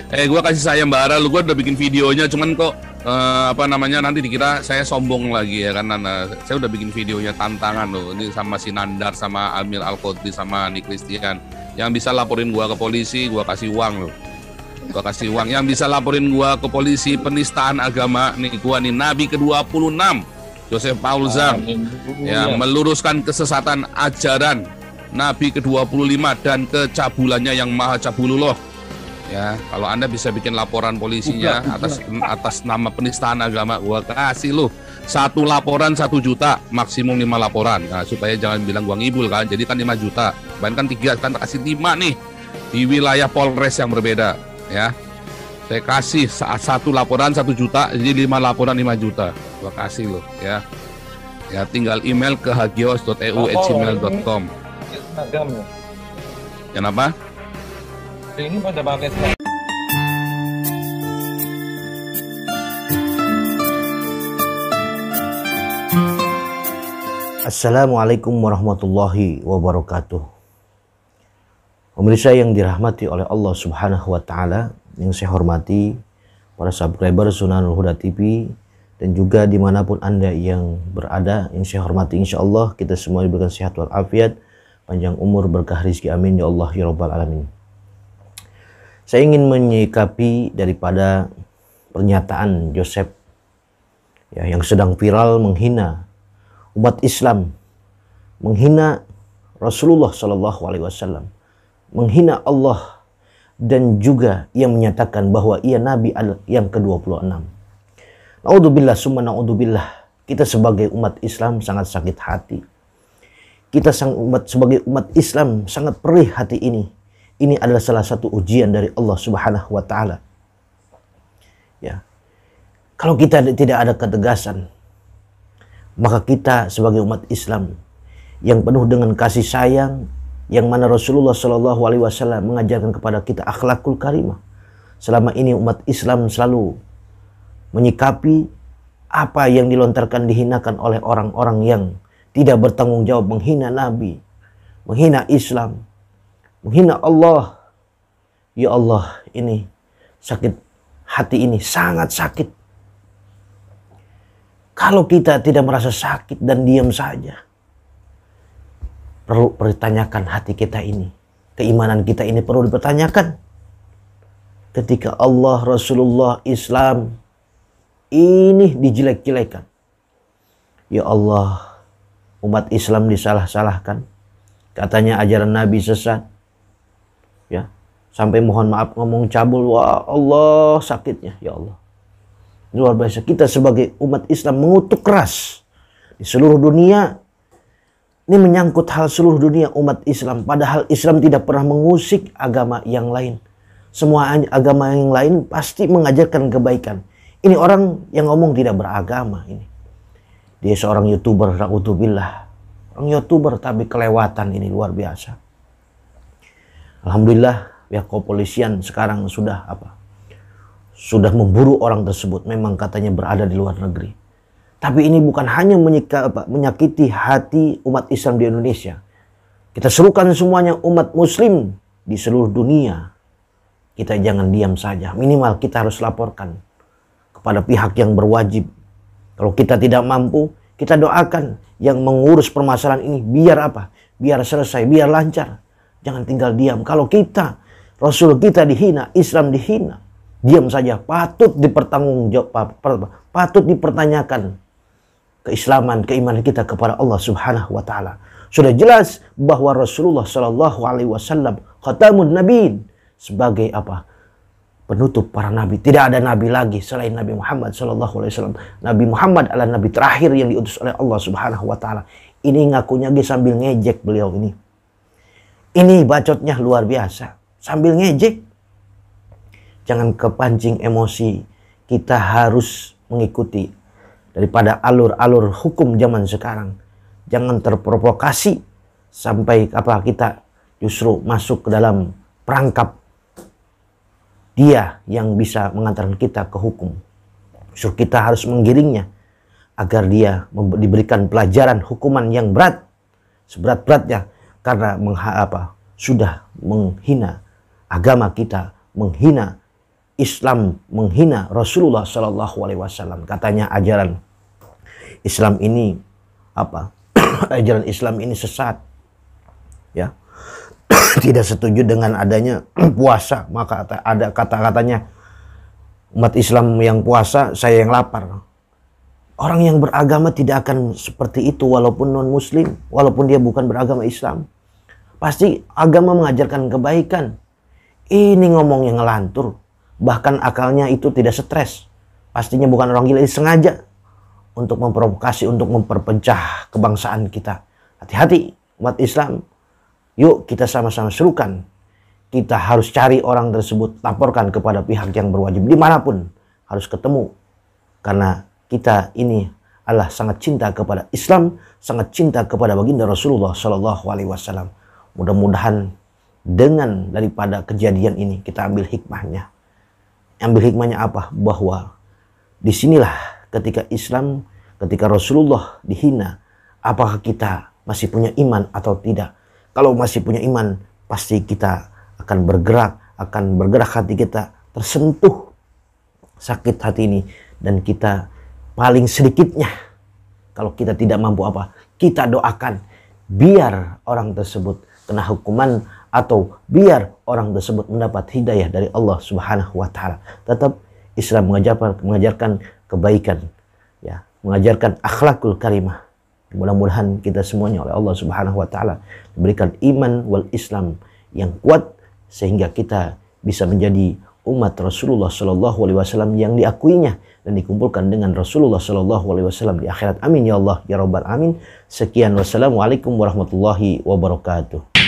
Gua kasih sayembara lu, gua udah bikin videonya, cuman kok nanti dikira saya sombong lagi ya kan. Saya udah bikin videonya tantangan loh. Ini sama si Nandar, sama Amir Al-Qodri, sama Nick Christian. Yang bisa laporin gua ke polisi, gua kasih uang loh. Gua kasih uang. Yang bisa laporin gua ke polisi penistaan agama nih, gua nih Nabi ke-26 Joseph Paul Zam yang meluruskan kesesatan ajaran Nabi ke-25 dan kecabulannya yang maha cabulullah. Ya, kalau Anda bisa bikin laporan polisinya atas nama penistaan agama, gua kasih lu 1 laporan 1 juta, maksimum 5 laporan. Nah, supaya jangan bilang gua ngibul kan. Jadi kan 5 juta. Bahkan 3 kan kasih 5 nih di wilayah Polres yang berbeda, ya. Saya kasih 1 laporan 1 juta, jadi 5 laporan 5 juta. Gua kasih lo, ya. Ya, tinggal email ke hagios.eu@gmail.com. Kenapa? Ini pada pakai. Assalamualaikum warahmatullahi wabarakatuh. Pemirsa yang dirahmati oleh Allah Subhanahu wa Ta'ala, yang saya hormati para subscriber Sunanul Huda TV, dan juga dimanapun Anda yang berada, yang saya hormati, insya Allah kita semua diberikan sehat walafiat, panjang umur, berkah rezeki, amin ya Allah ya Rabbal Alamin. Saya ingin menyikapi daripada pernyataan Joseph ya, yang sedang viral menghina umat Islam, menghina Rasulullah SAW, menghina Allah, dan juga ia menyatakan bahwa ia Nabi yang ke-26. Naudzubillah summa naudzubillah. Kita sebagai umat Islam sangat sakit hati. Kita sebagai umat Islam sangat perih hati ini. Ini adalah salah satu ujian dari Allah Subhanahu wa Ta'ala. Ya. Kalau kita tidak ada ketegasan, maka kita sebagai umat Islam yang penuh dengan kasih sayang, yang mana Rasulullah SAW mengajarkan kepada kita akhlakul karimah. Selama ini umat Islam selalu menyikapi apa yang dilontarkan, dihinakan oleh orang-orang yang tidak bertanggung jawab, menghina Nabi, menghina Islam, menghina Allah. Ya Allah, ini sakit hati, ini sangat sakit. Kalau kita tidak merasa sakit dan diam saja, perlu dipertanyakan hati kita ini. Keimanan kita ini perlu dipertanyakan. Ketika Allah, Rasulullah, Islam ini dijelek-jelekan. Ya Allah, umat Islam disalah-salahkan. Katanya ajaran Nabi sesat. Ya, sampai mohon maaf ngomong cabul. Wah, Allah sakitnya, ya Allah. Luar biasa. Kita sebagai umat Islam mengutuk keras di seluruh dunia. Ini menyangkut hal seluruh dunia umat Islam. Padahal Islam tidak pernah mengusik agama yang lain. Semua agama yang lain pasti mengajarkan kebaikan. Ini orang yang ngomong tidak beragama ini. Dia seorang YouTuber, na'udzubillah. Orang YouTuber tapi kelewatan, ini luar biasa. Alhamdulillah pihak kepolisian sekarang sudah sudah memburu orang tersebut. Memang katanya berada di luar negeri. Tapi ini bukan hanya menyakiti hati umat Islam di Indonesia. Kita serukan semuanya umat muslim di seluruh dunia. Kita jangan diam saja. Minimal kita harus laporkan kepada pihak yang berwajib. Kalau kita tidak mampu, kita doakan yang mengurus permasalahan ini biar biar selesai, biar lancar. Jangan tinggal diam. Kalau kita, Rasul kita dihina, Islam dihina, diam saja. Patut dipertanyakan keislaman, keimanan kita kepada Allah Subhanahu wa Ta'ala. Sudah jelas bahwa Rasulullah SAW khatamun nabiin, sebagai penutup para nabi. Tidak ada nabi lagi selain Nabi Muhammad SAW. Nabi Muhammad adalah nabi terakhir yang diutus oleh Allah Subhanahu wa Ta'ala. Ini ngakunya sambil ngejek beliau ini. Ini bacotnya luar biasa. Sambil ngejek. Jangan kepancing emosi. Kita harus mengikuti daripada alur-alur hukum zaman sekarang. Jangan terprovokasi sampai kita justru masuk ke dalam perangkap dia yang bisa mengantarkan kita ke hukum. Justru kita harus menggiringnya agar dia diberikan pelajaran hukuman yang berat, seberat-beratnya, karena sudah menghina agama kita, menghina Islam menghina Rasulullah Shallallahu Alaihi Wasallam. Katanya ajaran Islam ini apa? Ajaran Islam ini sesat, ya. Tidak setuju dengan adanya puasa, maka ada kata-katanya umat Islam yang puasa, saya yang lapar. Orang yang beragama tidak akan seperti itu walaupun non-muslim, walaupun dia bukan beragama Islam. Pasti agama mengajarkan kebaikan. Ini ngomong yang ngelantur, bahkan akalnya itu tidak stres. Pastinya bukan orang gila, sengaja untuk memprovokasi, untuk memperpecah kebangsaan kita. Hati-hati umat Islam. Yuk kita sama-sama serukan. Kita harus cari orang tersebut, laporkan kepada pihak yang berwajib. Dimanapun harus ketemu. Karena kita ini adalah sangat cinta kepada Islam, sangat cinta kepada baginda Rasulullah Shallallahu Alaihi Wasallam. Mudah-mudahan dengan daripada kejadian ini kita ambil hikmahnya. Ambil hikmahnya apa? Bahwa disinilah ketika Islam, ketika Rasulullah dihina, apakah kita masih punya iman atau tidak? Kalau masih punya iman, pasti kita akan bergerak hati kita tersentuh sakit hati ini. Dan kita paling sedikitnya, kalau kita tidak mampu apa, kita doakan biar orang tersebut kena hukuman atau biar orang tersebut mendapat hidayah dari Allah Subhanahu wa taala. Tetap Islam mengajarkan kebaikan, ya, mengajarkan akhlakul karimah. Mudah-mudahan kita semuanya oleh Allah Subhanahu wa taala diberikan iman wal Islam yang kuat sehingga kita bisa menjadi umat Rasulullah Shallallahu Alaihi Wasallam yang diakuinya dan dikumpulkan dengan Rasulullah Shallallahu Alaihi Wasallam di akhirat. Amin ya Allah ya Rabbal Alamin. Sekian, wassalamualaikum warahmatullahi wabarakatuh.